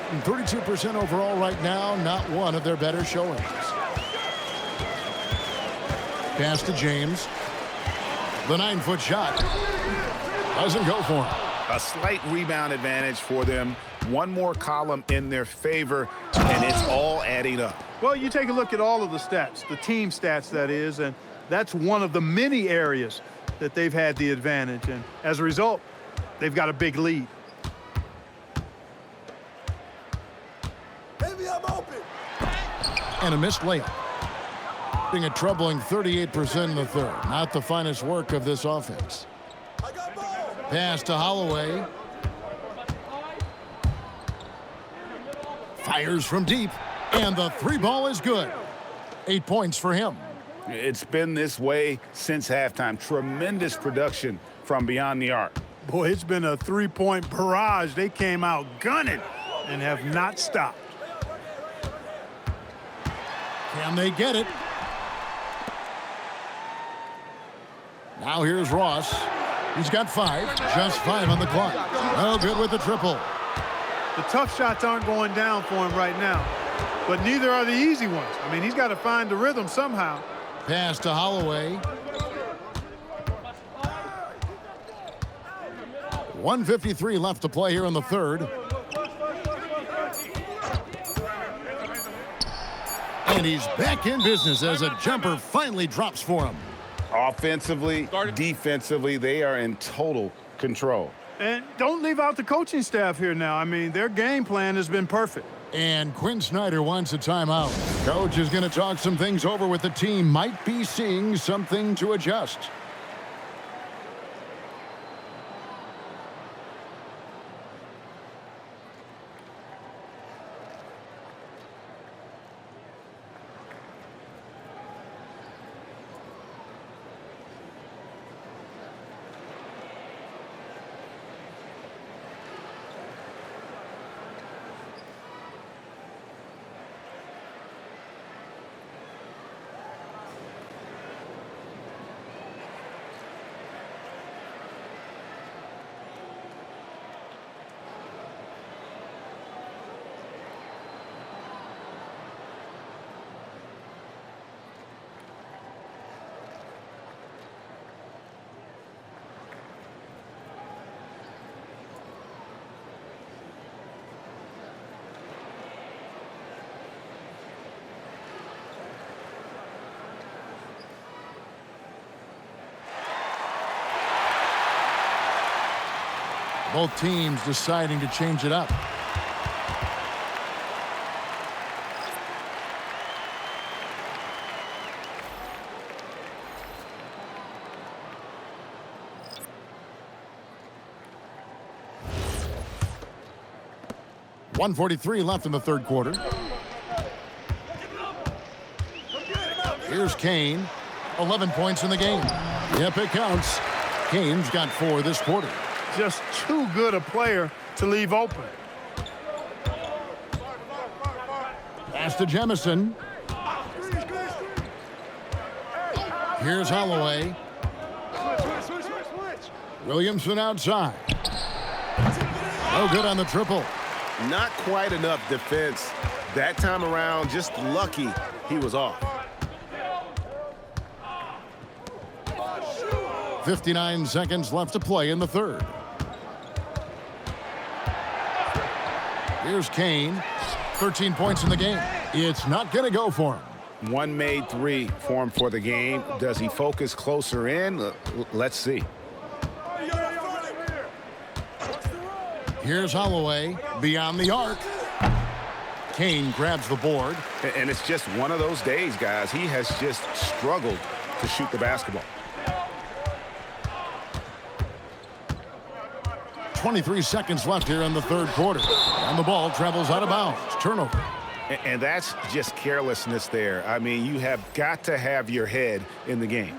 And 32% overall right now, not one of their better showings. Pass to James. The 9-foot shot doesn't go for him. A slight rebound advantage for them. One more column in their favor, and it's all adding up. Well, you take a look at all of the stats, the team stats, that is, and that's one of the many areas that they've had the advantage. And as a result, they've got a big lead. Baby, I'm open. And a missed layup. Being a troubling 38% in the third. Not the finest work of this offense. Pass to Holloway. Fires from deep. And the three ball is good. 8 points for him. It's been this way since halftime. Tremendous production from beyond the arc. Boy, it's been a three-point barrage. They came out gunning and have not stopped. Can they get it? Now here's Ross. He's got 5. Just 5 on the clock. No good with the triple. The tough shots aren't going down for him right now, but neither are the easy ones. I mean, he's got to find the rhythm somehow. Pass to Holloway. 1:53 left to play here in the third. And he's back in business as a jumper finally drops for him. Offensively, defensively, they are in total control. And don't leave out the coaching staff here now. I mean, their game plan has been perfect. And Quinn Snyder wants a timeout. Coach is going to talk some things over with the team. Might be seeing something to adjust. Both teams deciding to change it up. .143 left in the third quarter. Here's Kane. 11 points in the game. Yep, it counts. Kane's got 4 this quarter. Just too good a player to leave open. Pass to Jemison. Here's Holloway. Williamson outside. No good on the triple. Not quite enough defense. That time around, just lucky he was off. 59 seconds left to play in the third. Here's Kane. 13 points in the game. It's not going to go for him. One made 3 for him for the game. Does he focus closer in? Let's see. Here's Holloway beyond the arc. Kane grabs the board. And it's just one of those days, guys. He has just struggled to shoot the basketball. 23 seconds left here in the third quarter. And the ball travels out of bounds. Turnover. And that's just carelessness there. I mean, you have got to have your head in the game.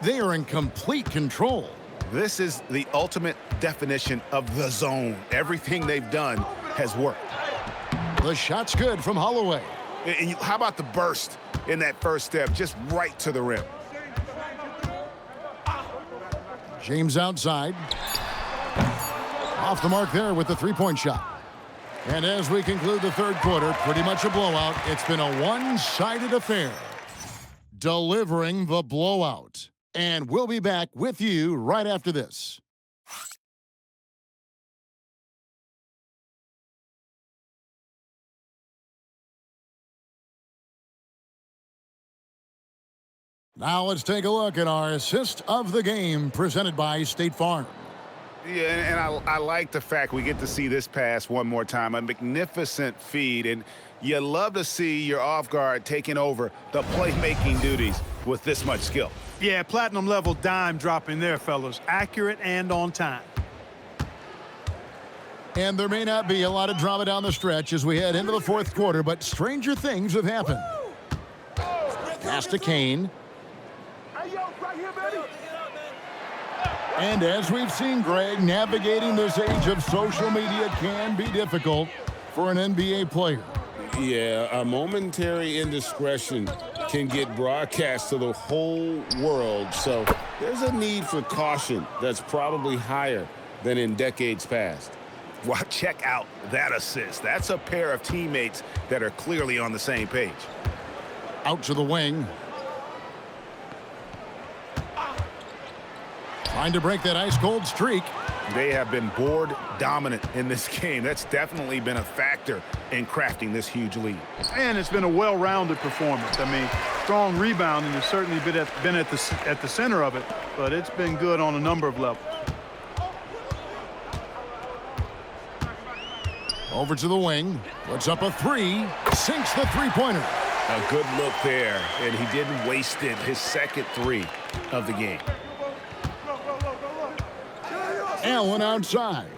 They are in complete control. This is the ultimate definition of the zone. Everything they've done has worked. The shot's good from Holloway. And how about the burst in that first step, just right to the rim? James outside. Off the mark there with the three-point shot. And as we conclude the third quarter, pretty much a blowout. It's been a one-sided affair. Delivering the blowout. And we'll be back with you right after this. Now let's take a look at our assist of the game presented by State Farm. Yeah, and I like the fact we get to see this pass one more time. A magnificent feed, and you love to see your off guard taking over the playmaking duties with this much skill. Yeah, platinum level dime dropping there, fellas. Accurate and on time. And there may not be a lot of drama down the stretch as we head into the fourth quarter, but stranger things have happened. Pass to Kane. And as we've seen, Greg, navigating this age of social media can be difficult for an NBA player. Yeah, a momentary indiscretion can get broadcast to the whole world. So there's a need for caution that's probably higher than in decades past. Well, check out that assist. That's a pair of teammates that are clearly on the same page. Out to the wing. Trying to break that ice-cold streak. They have been board dominant in this game. That's definitely been a factor in crafting this huge lead. And it's been a well-rounded performance. I mean, strong rebounding has certainly been at the center of it, but it's been good on a number of levels. Over to the wing. Puts up a three. Sinks the three-pointer. A good look there, and he didn't waste it. His second 3 of the game. Allen outside.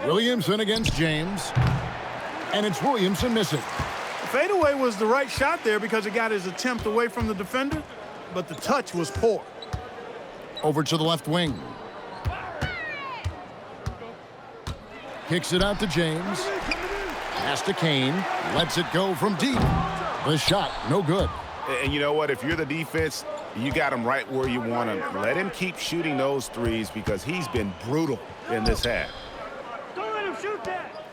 Williamson against James. And it's Williamson missing. The fadeaway was the right shot there because it got his attempt away from the defender, but the touch was poor. Over to the left wing. Kicks it out to James. Pass to Kane. Lets it go from deep. The shot, no good. And you know what? If you're the defense, you got him right where you want him. Let him keep shooting those threes because he's been brutal in this half. Don't let him shoot that.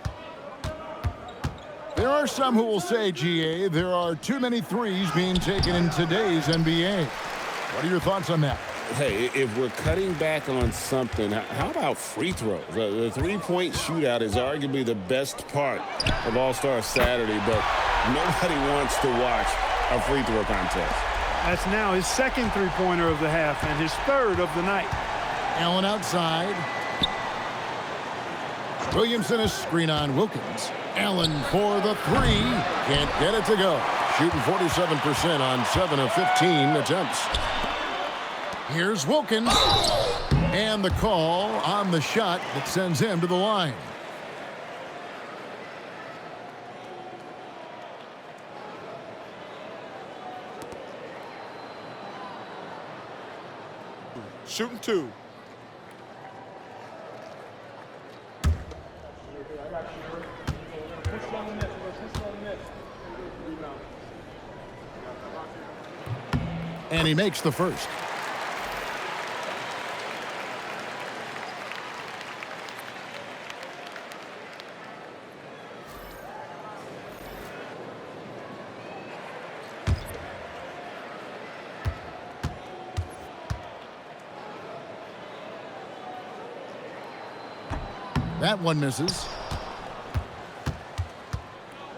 There are some who will say, GA, there are too many threes being taken in today's NBA. What are your thoughts on that? Hey, if we're cutting back on something, how about free throws? The three-point shootout is arguably the best part of All-Star Saturday, but Nobody wants to watch a free throw contest. That's now his second three-pointer of the half and his third of the night. Allen outside. Williamson is screen on Wilkins. Allen for the three. Can't get it to go. Shooting 47% on 7 of 15 attempts. Here's Wilkins. And the call on the shot that sends him to the line. Shooting 2. And he makes the first. That one misses.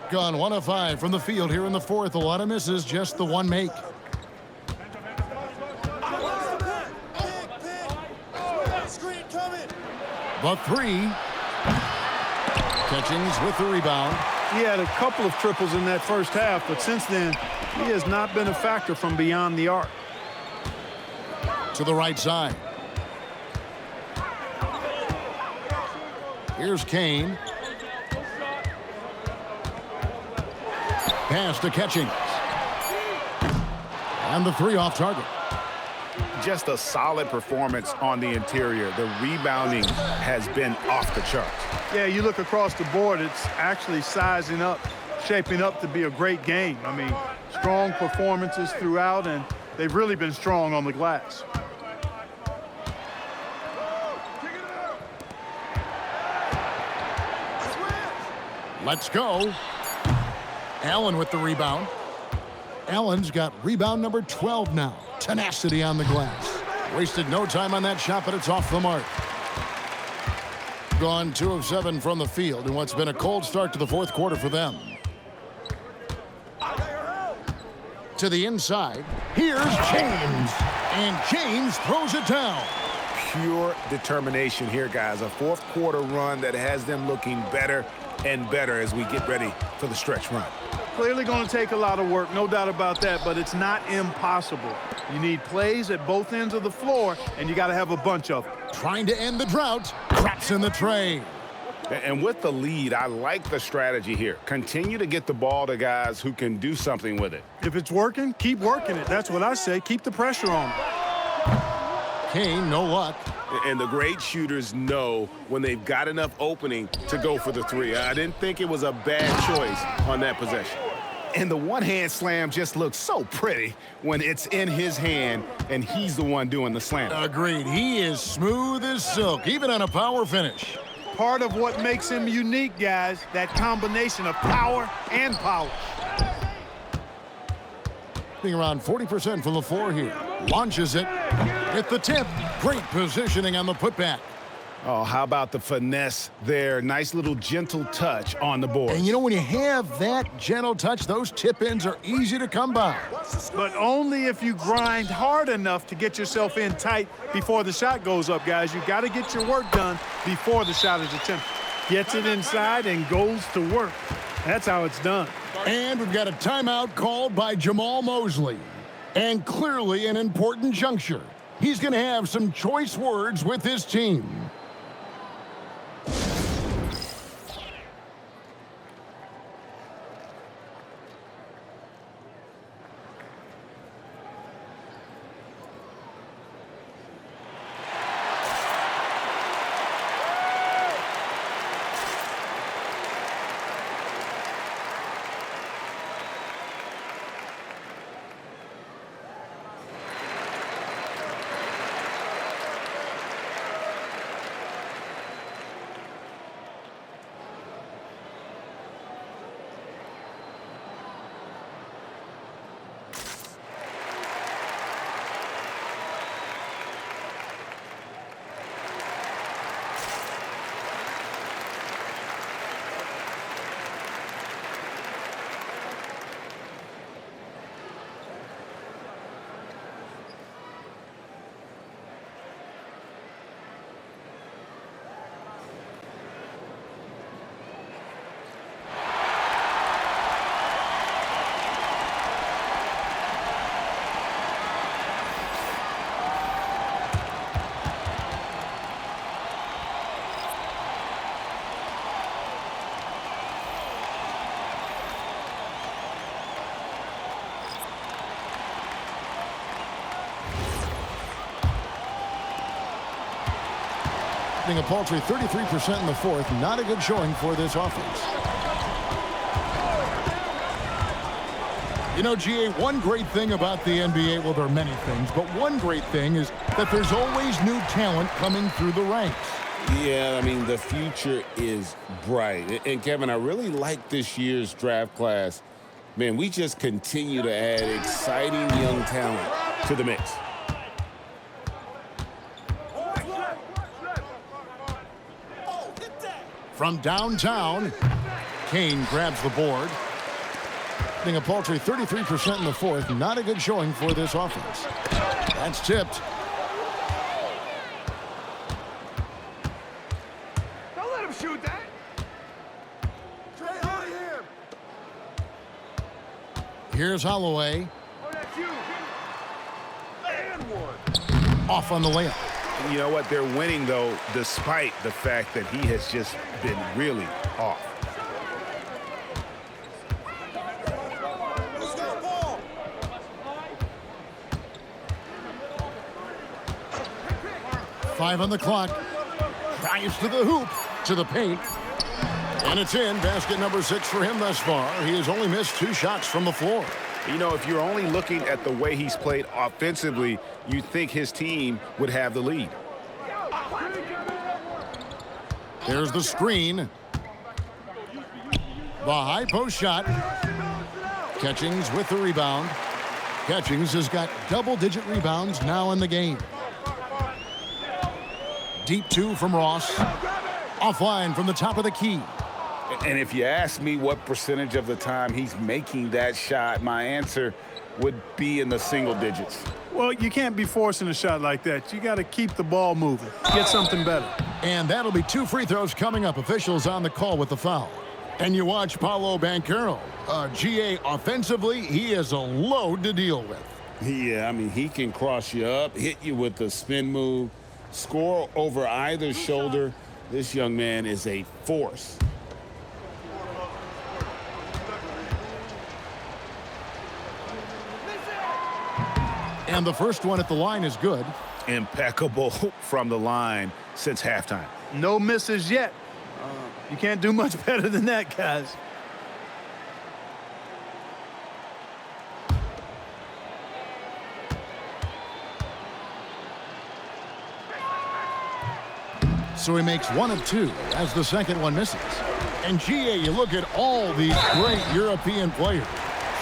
Gone 1 of 5 from the field here in the fourth. A lot of misses, just the one make. The three. Catchings with the rebound. He had a couple of triples in that first half, but since then, he has not been a factor from beyond the arc. To the right side. Here's Kane. Pass to Catchings. And the three off target. Just a solid performance on the interior. The rebounding has been off the charts. Yeah, you look across the board, it's actually sizing up, shaping up to be a great game. I mean, strong performances throughout, and they've really been strong on the glass. Let's go. Allen with the rebound. Allen's got rebound number 12 now. Tenacity on the glass. Wasted no time on that shot, but it's off the mark. Gone 2 of 7 from the field in what's been a cold start to the fourth quarter for them. To the inside. Here's James. And James throws it down. Pure determination here, guys. A fourth quarter run that has them looking better and better as we get ready for the stretch run. Clearly going to take a lot of work, no doubt about that, but it's not impossible. You need plays at both ends of the floor, and you got to have a bunch of them. Trying to end the drought, traps in the tray. And with the lead, I like the strategy here. Continue to get the ball to guys who can do something with it. If it's working, keep working it. That's what I say. Keep the pressure on it. Kane, no luck. And the great shooters know when they've got enough opening to go for the three. I didn't think it was a bad choice on that possession. And the one-hand slam just looks so pretty when it's in his hand and he's the one doing the slam. Agreed. He is smooth as silk, even on a power finish. Part of what makes him unique, guys, that combination of power and polish. Being around 40% from the floor here. Launches it. At the tip. Great positioning on the putback. Oh, how about the finesse there? Nice little gentle touch on the board. And you know, when you have that gentle touch, those tip-ins are easy to come by. But only if you grind hard enough to get yourself in tight before the shot goes up, guys. You got to get your work done before the shot is attempted. Gets it inside and goes to work. That's how it's done. And we've got a timeout called by Jamal Mosley. And clearly an important juncture. He's going to have some choice words with his team. Hitting a paltry 33% in the fourth. Not a good showing for this offense. You know, GA, one great thing about the NBA, well, there are many things, but one great thing is that there's always new talent coming through the ranks. Yeah, I mean, the future is bright. And, Kevin, I really like this year's draft class. Man, we just continue to add exciting young talent to the mix. From downtown, Kane grabs the board. A paltry 33% in the fourth. Not a good showing for this offense. That's tipped. Don't let him shoot that. Trey, hurry him. Here's Holloway. Oh, that's you. And one. Off on the layup. You know what? They're winning, though, despite the fact that he has just been really off. Five on the clock. Drives to the hoop, to the paint. And it's in. Basket number 6 for him thus far. He has only missed 2 shots from the floor. You know, if you're only looking at the way he's played offensively, you think his team would have the lead. There's the screen. The high post shot. Catchings with the rebound. Catchings has got double-digit rebounds now in the game. Deep 2 from Ross. Offline from the top of the key. And if you ask me what percentage of the time he's making that shot, my answer would be in the single digits. Well, you can't be forcing a shot like that. You got to keep the ball moving. Get something better. And that'll be 2 free throws coming up. Officials on the call with the foul. And you watch Paolo Banchero. GA offensively, he is a load to deal with. Yeah, I mean, he can cross you up, hit you with the spin move, score over either shoulder. This young man is a force. And the first one at the line is good. Impeccable from the line since halftime. No misses yet. You can't do much better than that, guys. So he makes 1 of 2 as the second one misses. And GA, you look at all these great European players.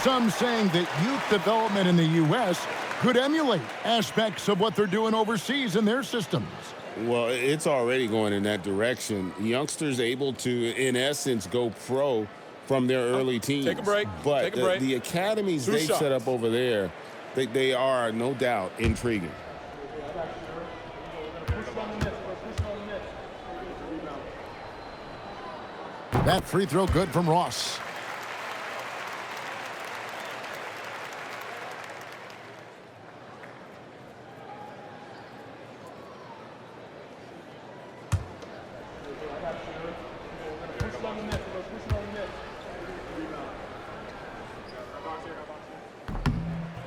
Some saying that youth development in the U.S. could emulate aspects of what they're doing overseas in their systems. Well, it's already going in that direction. Youngsters able to, in essence, go pro from their early teens. Take a break. But Take a break. The academies 2 they've shots. set up over there, they are, no doubt, intriguing. That free throw good from Ross.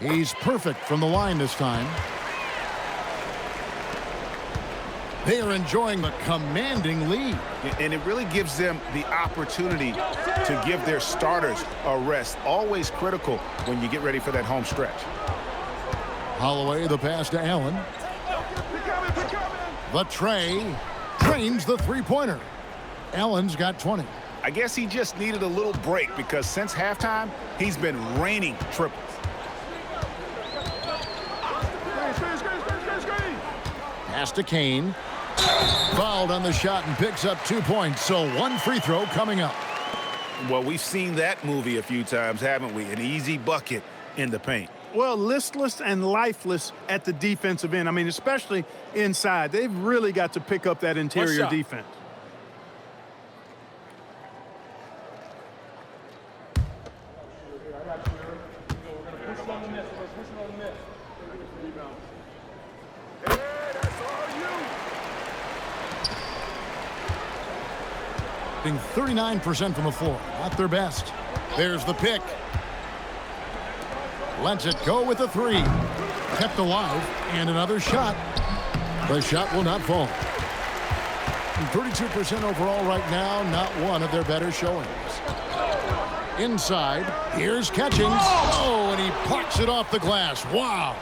He's perfect from the line this time. They are enjoying the commanding lead. And it really gives them the opportunity to give their starters a rest. Always critical when you get ready for that home stretch. Holloway, the pass to Allen. The tray drains the three-pointer. Allen's got 20. I guess he just needed a little break because since halftime, he's been raining triples. Pass to Kane. Fouled on the shot and picks up 2 points. So 1 free throw coming up. Well, we've seen that movie a few times, haven't we? An easy bucket in the paint. Well, listless and lifeless at the defensive end. I mean, especially inside. They've really got to pick up that interior defense. Being 39% from the floor. Not their best. There's the pick. Lets it go with a 3. Kept alive. And another shot. The shot will not fall. 32% overall right now, not one of their better showings. Inside, here's Catchings. Oh, and he plucks it off the glass. Wow.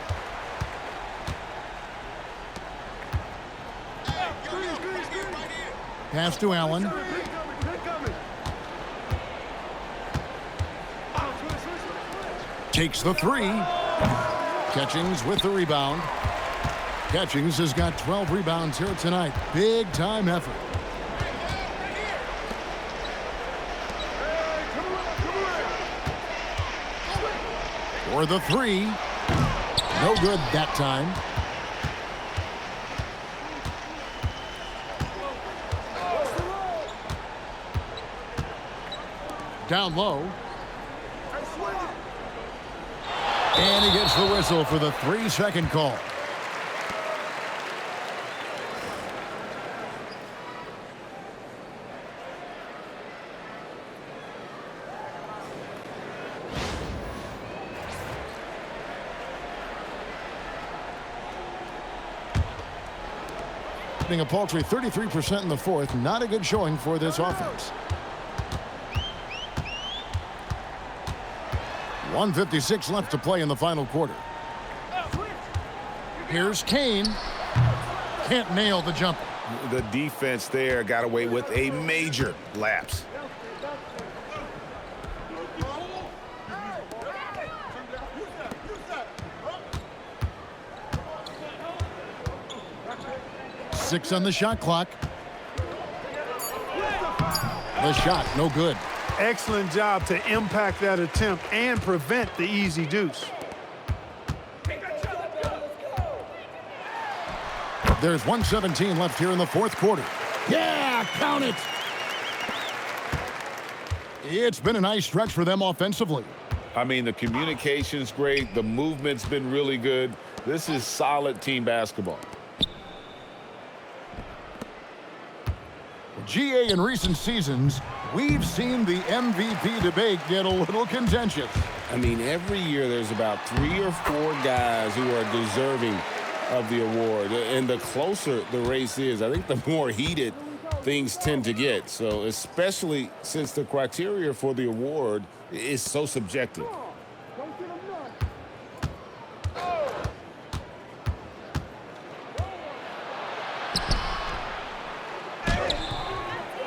Pass to Allen. Takes the three. Catchings with the rebound. Catchings has got 12 rebounds here tonight. Big time effort. For the three. No good that time. Down low. And he gets the whistle for the 3-second call. A paltry 33% in the fourth. Not a good showing for this offense. 1:56 left to play in the final quarter. Here's Kane. Can't nail the jumper. The defense there got away with a major lapse. Six on the shot clock. The shot, no good. Excellent job to impact that attempt and prevent the easy deuce. There's 1:17 left here in the fourth quarter. Yeah, count it. It's been a nice stretch for them offensively. I mean, the communication's great. The movement's been really good. This is solid team basketball. GA, in recent seasons, we've seen the MVP debate get a little contentious. I mean, every year there's about 3 or 4 guys who are deserving of the award. And the closer the race is, I think the more heated things tend to get. So especially since the criteria for the award is so subjective.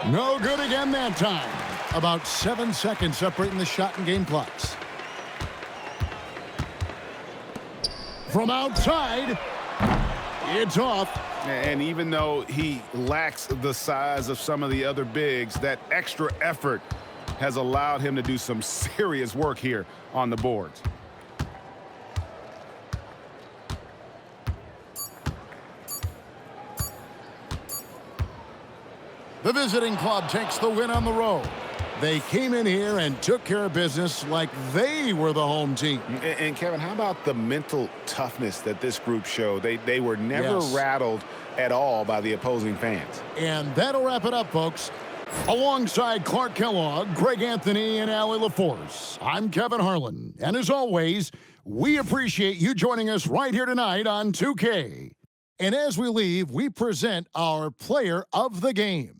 No good again that time. About 7 seconds separating the shot and game clocks. From outside, it's off. And even though he lacks the size of some of the other bigs, that extra effort has allowed him to do some serious work here on the boards. The visiting club takes the win on the road. They came in here and took care of business like they were the home team. And Kevin, how about the mental toughness that this group showed? They were never rattled at all by the opposing fans. And that'll wrap it up, folks. Alongside Clark Kellogg, Greg Anthony, and Allie LaForce, I'm Kevin Harlan. And as always, we appreciate you joining us right here tonight on 2K. And as we leave, we present our player of the game.